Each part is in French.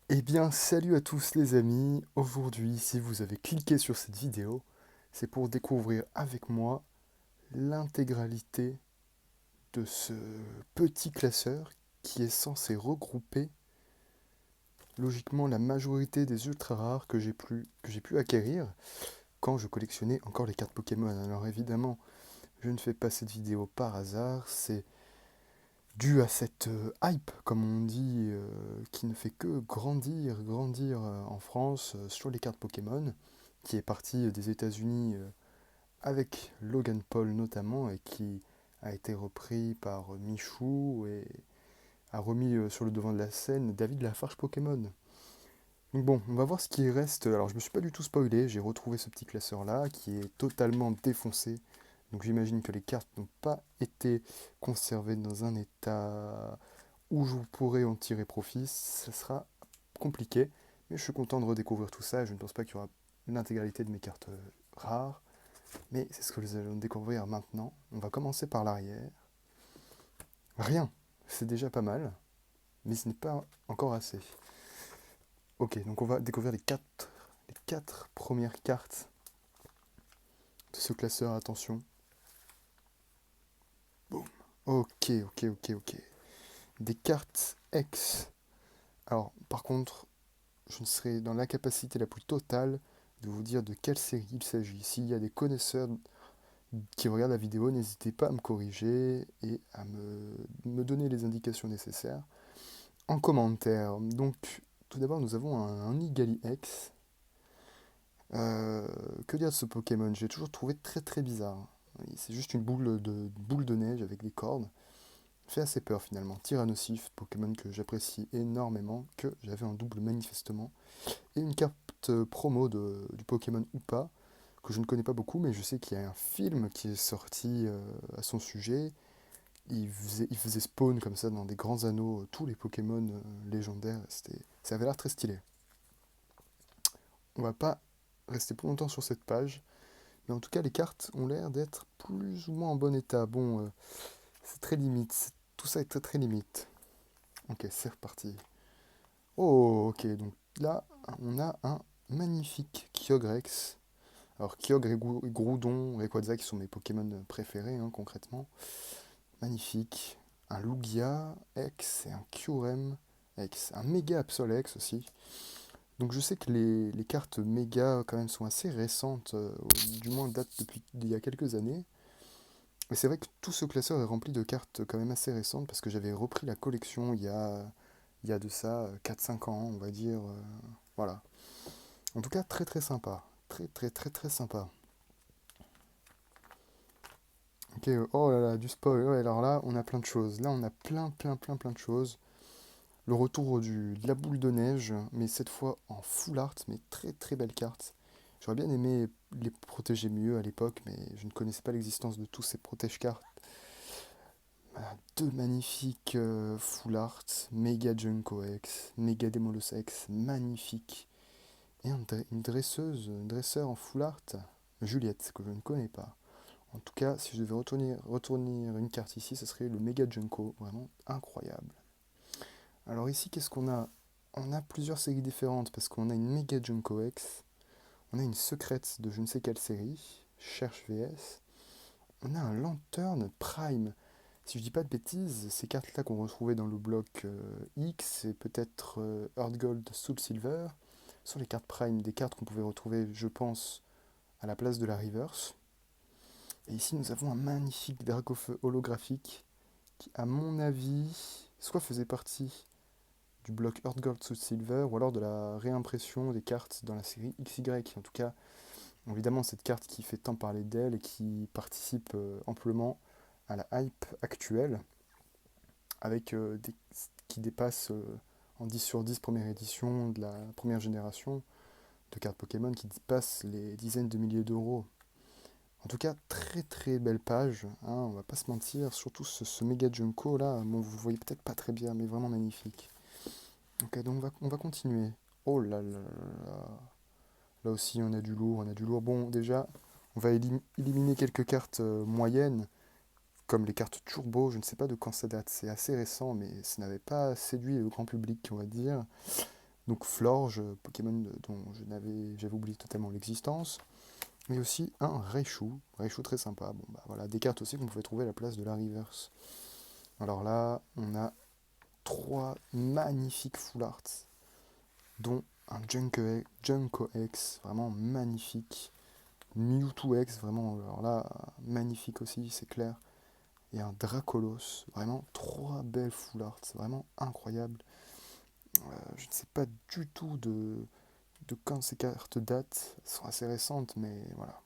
Eh bien, salut à tous les amis. Aujourd'hui, si vous avez cliqué sur cette vidéo, c'est pour découvrir avec moi l'intégralité de ce petit classeur qui est censé regrouper logiquement la majorité des ultra rares que j'ai pu acquérir quand je collectionnais encore les cartes Pokémon. Alors évidemment, je ne fais pas cette vidéo par hasard, c'est dû à cette hype, comme on dit, qui ne fait que grandir en France sur les cartes Pokémon, qui est partie des États-Unis avec Logan Paul notamment, et qui a été repris par Michou et a remis sur le devant de la scène David Lafarge Pokémon. Donc bon, on va voir ce qui reste. Alors je me suis pas du tout spoilé, j'ai retrouvé ce petit classeur là qui est totalement défoncé. Donc j'imagine que les cartes n'ont pas été conservées dans un état où je pourrais en tirer profit. Ça sera compliqué, mais je suis content de redécouvrir tout ça. Je ne pense pas qu'il y aura l'intégralité de mes cartes rares, mais c'est ce que nous allons découvrir maintenant. On va commencer par l'arrière. Rien, c'est déjà pas mal, mais ce n'est pas encore assez. Ok, donc on va découvrir les quatre premières cartes de ce classeur. Attention. Boum. Ok. Des cartes X. Alors, par contre, je ne serai dans l'incapacité la plus totale de vous dire de quelle série il s'agit. S'il y a des connaisseurs qui regardent la vidéo, n'hésitez pas à me corriger et à me donner les indications nécessaires en commentaire. Donc, tout d'abord, nous avons un Igali X. Que dire de ce Pokémon? J'ai toujours trouvé très bizarre. C'est juste une boule de neige avec des cornes. Fait assez peur finalement. Tyrannosif, Pokémon que j'apprécie énormément, que j'avais en double manifestement. Et une carte promo du Pokémon Hoopa, que je ne connais pas beaucoup, mais je sais qu'il y a un film qui est sorti à son sujet. Il faisait spawn comme ça dans des grands anneaux tous les Pokémon légendaires. Ça avait l'air très stylé. On va pas rester plus longtemps sur cette page, mais en tout cas les cartes ont l'air d'être plus ou moins en bon état. Bon, c'est très limite. Tout ça est très limite. Ok, c'est reparti. Oh, ok, donc là, on a un magnifique Kyogrex. Alors, Kyogre et Groudon, Rayquaza qui sont mes Pokémon préférés, hein, concrètement. Magnifique. Un Lugia X et un Kyurem X. Un Méga Absolex aussi. Donc, je sais que les cartes Méga, quand même, sont assez récentes, du moins datent depuis il y a quelques années. Et c'est vrai que tout ce classeur est rempli de cartes quand même assez récentes parce que j'avais repris la collection il y a de ça 4 5 ans, on va dire. Voilà. En tout cas, très sympa. Très sympa. Ok, oh là là, du spoil. Ouais, alors là, on a plein de choses. Là, on a plein de choses. Le retour de la boule de neige, mais cette fois en full art, mais très belle carte. J'aurais bien aimé les protéger mieux à l'époque, mais je ne connaissais pas l'existence de tous ces protège-cartes. Voilà, deux magnifiques full art, méga Junko X, méga Demolos X, magnifique. Et une dresseuse, un dresseur en full art, Juliette, que je ne connais pas. En tout cas, si je devais retourner une carte ici, ce serait le Mega Junko, vraiment incroyable. Alors ici, qu'est-ce qu'on a? On a plusieurs séries différentes, parce qu'on a une Mega Junko X, on a une secrète de je ne sais quelle série, Cherche VS, on a un Lantern Prime. Si je dis pas de bêtises, ces cartes-là qu'on retrouvait dans le bloc X et peut-être Earth Gold, Soul Silver, sont les cartes Prime, des cartes qu'on pouvait retrouver, je pense, à la place de la Reverse. Et ici, nous avons un magnifique Dracofeu holographique qui, à mon avis, soit faisait partie du bloc Earth Gold Soul Silver ou alors de la réimpression des cartes dans la série XY. En tout cas, évidemment, cette carte qui fait tant parler d'elle et qui participe amplement à la hype actuelle avec qui dépasse en 10 sur 10 première édition de la première génération de cartes Pokémon qui dépasse les dizaines de milliers d'euros. En tout cas, très belle page, hein, on va pas se mentir, surtout ce méga Junko là, bon, vous voyez peut-être pas très bien, mais vraiment magnifique. Ok, donc on va continuer. Oh là, là aussi on a du lourd, on a du lourd. Bon, déjà, on va éliminer quelques cartes moyennes, comme les cartes Turbo, je ne sais pas de quand ça date, c'est assez récent, mais ça n'avait pas séduit le grand public, on va dire. Donc Florge, Pokémon dont j'avais oublié totalement l'existence. Mais aussi un Raichu, Raichu très sympa. Bon bah voilà, des cartes aussi qu'on pouvait trouver à la place de la reverse. Alors là, on a trois magnifiques full art, dont un Junko X, vraiment magnifique. Mewtwo X, vraiment, alors là, magnifique aussi, c'est clair. Et un Dracolos, vraiment trois belles full art, c'est vraiment incroyable. Je ne sais pas du tout de quand ces cartes datent, elles sont assez récentes, mais voilà.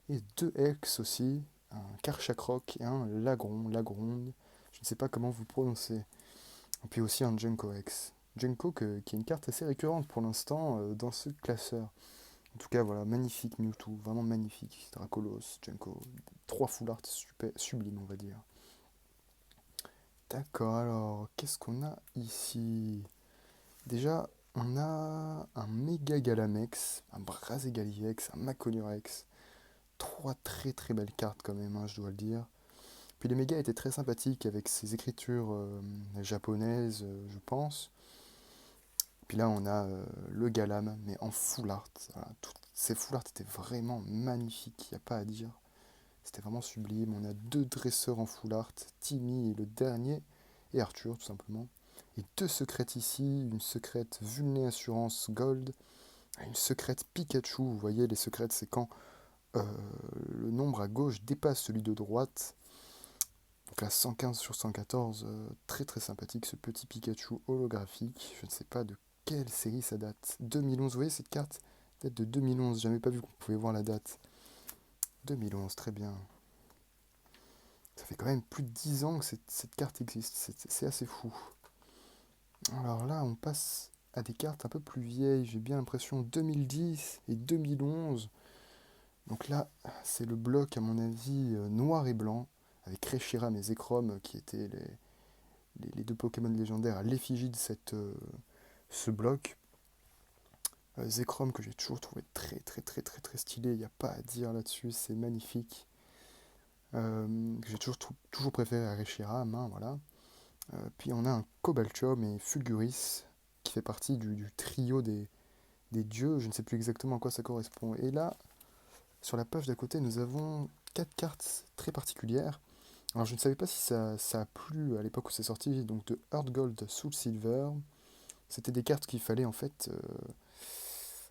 Et deux X aussi, un Karchakrok et un Lagronde, je ne sais pas comment vous prononcez. Et puis aussi un Junko X. Junko qui est une carte assez récurrente pour l'instant dans ce classeur. En tout cas, voilà, magnifique Mewtwo, vraiment magnifique. Dracolos, Junko, trois full art sublimes, on va dire. D'accord, alors, qu'est-ce qu'on a ici? Déjà, on a un Mega Galamex, un Brazegaliex, un Maconurex. Trois très très belles cartes quand même, hein, je dois le dire. Puis le Mega était très sympathique avec ses écritures japonaises, je pense. Puis là, on a le Galam, mais en full art. Voilà, toutes ces full art étaient vraiment magnifiques, il n'y a pas à dire. C'était vraiment sublime. On a deux dresseurs en full art, Timmy le dernier, et Arthur tout simplement. Et deux secrètes ici, une secrète Vulné Assurance Gold, et une secrète Pikachu. Vous voyez, les secrètes, c'est quand euh, le nombre à gauche dépasse celui de droite. Donc là, 115 sur 114, très très sympathique ce petit Pikachu holographique. Je ne sais pas de quelle série ça date. 2011, vous voyez cette carte date de 2011, jamais pas vu qu'on pouvait voir la date. 2011, très bien. Ça fait quand même plus de 10 ans que cette carte existe, c'est assez fou. Alors là, on passe à des cartes un peu plus vieilles, j'ai bien l'impression 2010 et 2011. Donc là, c'est le bloc, à mon avis, noir et blanc, avec Reshiram et Zekrom qui étaient les deux Pokémon légendaires à l'effigie de ce bloc. Zekrom que j'ai toujours trouvé très très très très très stylé, il n'y a pas à dire là-dessus, c'est magnifique. Que j'ai toujours préféré à Reshiram, hein, voilà. Puis on a un Cobaltium et Fulguris qui fait partie du trio des dieux, je ne sais plus exactement à quoi ça correspond. Et là, sur la page d'à côté, nous avons quatre cartes très particulières. Alors je ne savais pas si ça a plu à l'époque où c'est sorti, donc de Earth Gold, Soul Silver. C'était des cartes qu'il fallait en fait...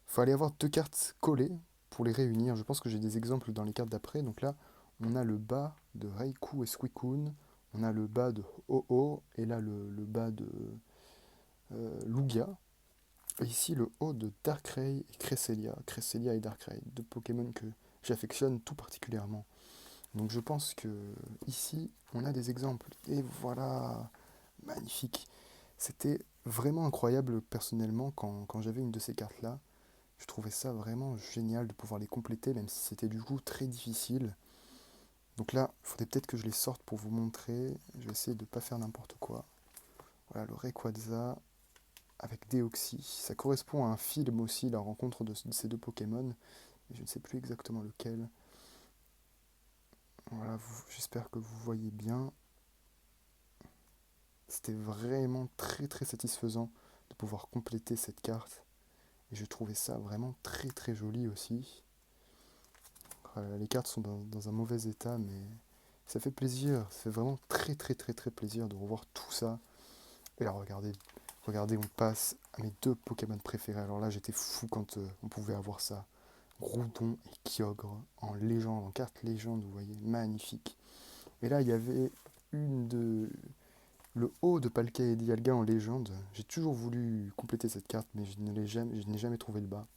fallait avoir deux cartes collées pour les réunir. Je pense que j'ai des exemples dans les cartes d'après. Donc là, on a le bas de Raikou et Suicune. On a le bas de Ho-Oh. Et là, le bas de Lugia. Et ici, le haut de Darkrai et Cresselia. Cresselia et Darkrai, deux Pokémon que j'affectionne tout particulièrement. Donc je pense que ici, on a des exemples. Et voilà, magnifique. C'était vraiment incroyable personnellement quand j'avais une de ces cartes-là. Je trouvais ça vraiment génial de pouvoir les compléter, même si c'était du coup très difficile. Donc là, il faudrait peut-être que je les sorte pour vous montrer. Je vais essayer de ne pas faire n'importe quoi. Voilà, le Rayquaza avec Deoxys. Ça correspond à un film aussi, la rencontre de ces deux Pokémon. Mais je ne sais plus exactement lequel. Voilà, j'espère que vous voyez bien. C'était vraiment très très satisfaisant de pouvoir compléter cette carte. Et je trouvais ça vraiment très très joli aussi. Les cartes sont dans un mauvais état, mais ça fait plaisir. Ça fait vraiment très très très très plaisir de revoir tout ça. Et là, regardez, on passe à mes deux Pokémon préférés. Alors là, j'étais fou quand on pouvait avoir ça. Groudon et Kyogre en légende, en carte légende, vous voyez, magnifique. Et là, il y avait le haut de Palkia et Dialga en légende. J'ai toujours voulu compléter cette carte, mais je n'ai jamais trouvé le bas.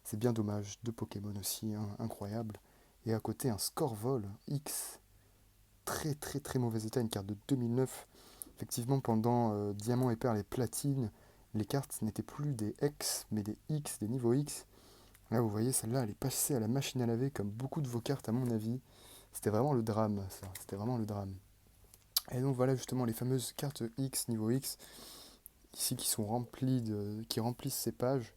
C'est bien dommage. Deux Pokémon aussi, hein, incroyables. Et à côté, un Scorvol X. Très très très mauvais état, une carte de 2009. Effectivement, pendant Diamant et Perle et Platine, les cartes n'étaient plus des X, mais des X, des niveaux X. Là, vous voyez, celle-là, elle est passée à la machine à laver, comme beaucoup de vos cartes, à mon avis. C'était vraiment le drame, ça. C'était vraiment le drame. Et donc voilà justement les fameuses cartes X, niveau X, ici qui remplissent ces pages.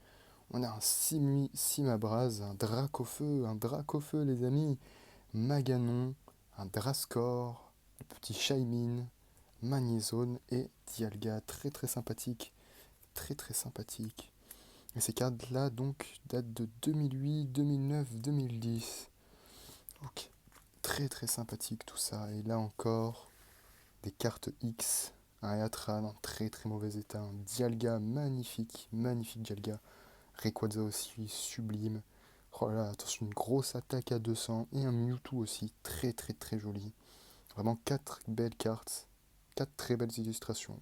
On a un Simabraz, un Dracofeu les amis, Maganon, un Drascore, le petit Shaymin, Magnézone et Dialga, très très sympathique, très très sympathique. Et ces cartes-là, donc, datent de 2008, 2009, 2010. Ok, très très sympathique tout ça. Et là encore, des cartes X. Un Yatran en très très mauvais état. Un Dialga magnifique, magnifique Dialga. Rayquaza aussi, sublime. Oh là là, attention, une grosse attaque à 200. Et un Mewtwo aussi, très très très joli. Vraiment 4 belles cartes. 4 très belles illustrations.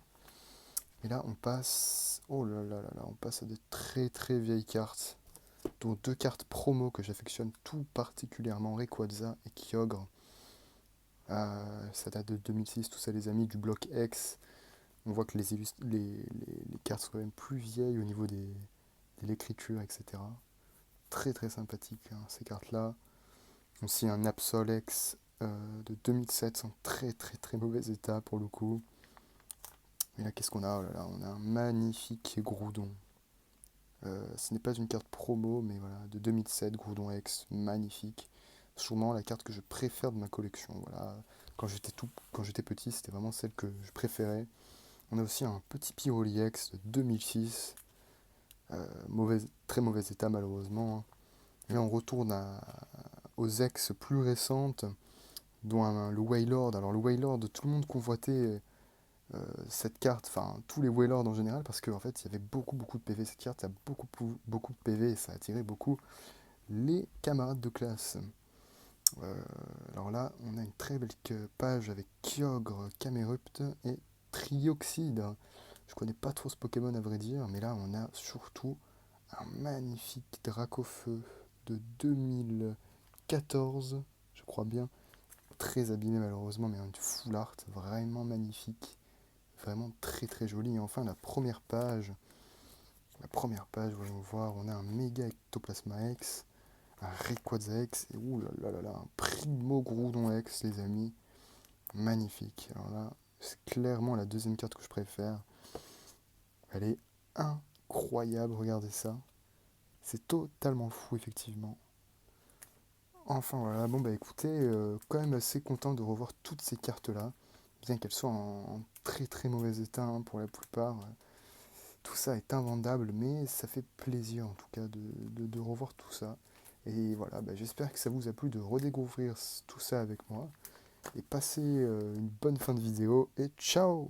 Et là, on passe. Oh là là là là, on passe à de très très vieilles cartes. Dont deux cartes promo que j'affectionne tout particulièrement, Rayquaza et Kyogre. Ça date de 2006, tout ça les amis, du bloc X. On voit que les cartes sont quand même plus vieilles au niveau de l'écriture, etc. Très très sympathique hein, ces cartes-là. Aussi un Absolex de 2007 en très très très mauvais état pour le coup. Et là qu'est-ce qu'on a? Oh là là, on a un magnifique Groudon. Ce n'est pas une carte promo, mais voilà, de 2007, Groudon X, magnifique. Sûrement la carte que je préfère de ma collection. Voilà. Quand j'étais petit, c'était vraiment celle que je préférais. On a aussi un petit Pyroli X de 2006, très mauvais état malheureusement. Et là, on retourne aux ex plus récentes, dont le Wailord. Alors le Wailord, tout le monde convoitait cette carte, enfin tous les Wailord en général, parce qu'en fait il y avait beaucoup de PV. Cette carte a beaucoup de PV et ça a attiré beaucoup les camarades de classe. Euh, alors là, on a une très belle page avec Kyogre, Camerupt et Trioxide. Je connais pas trop ce Pokémon à vrai dire, mais là on a surtout un magnifique Dracofeu de 2014, je crois bien. Très abîmé malheureusement, mais une full art vraiment magnifique. Vraiment très très joli. Et enfin voyons voir, on a un méga Ectoplasma X, un Rayquaza X, et ouh là là là, un Primo Groudon X, les amis. Magnifique. Alors là, c'est clairement la deuxième carte que je préfère. Elle est incroyable, regardez ça. C'est totalement fou, effectivement. Enfin voilà, bon bah écoutez, quand même assez content de revoir toutes ces cartes-là, bien qu'elles soient en très très mauvais état hein, pour la plupart. Tout ça est invendable, mais ça fait plaisir en tout cas de revoir tout ça. Et voilà, bah, j'espère que ça vous a plu de redécouvrir tout ça avec moi. Et passez une bonne fin de vidéo et ciao!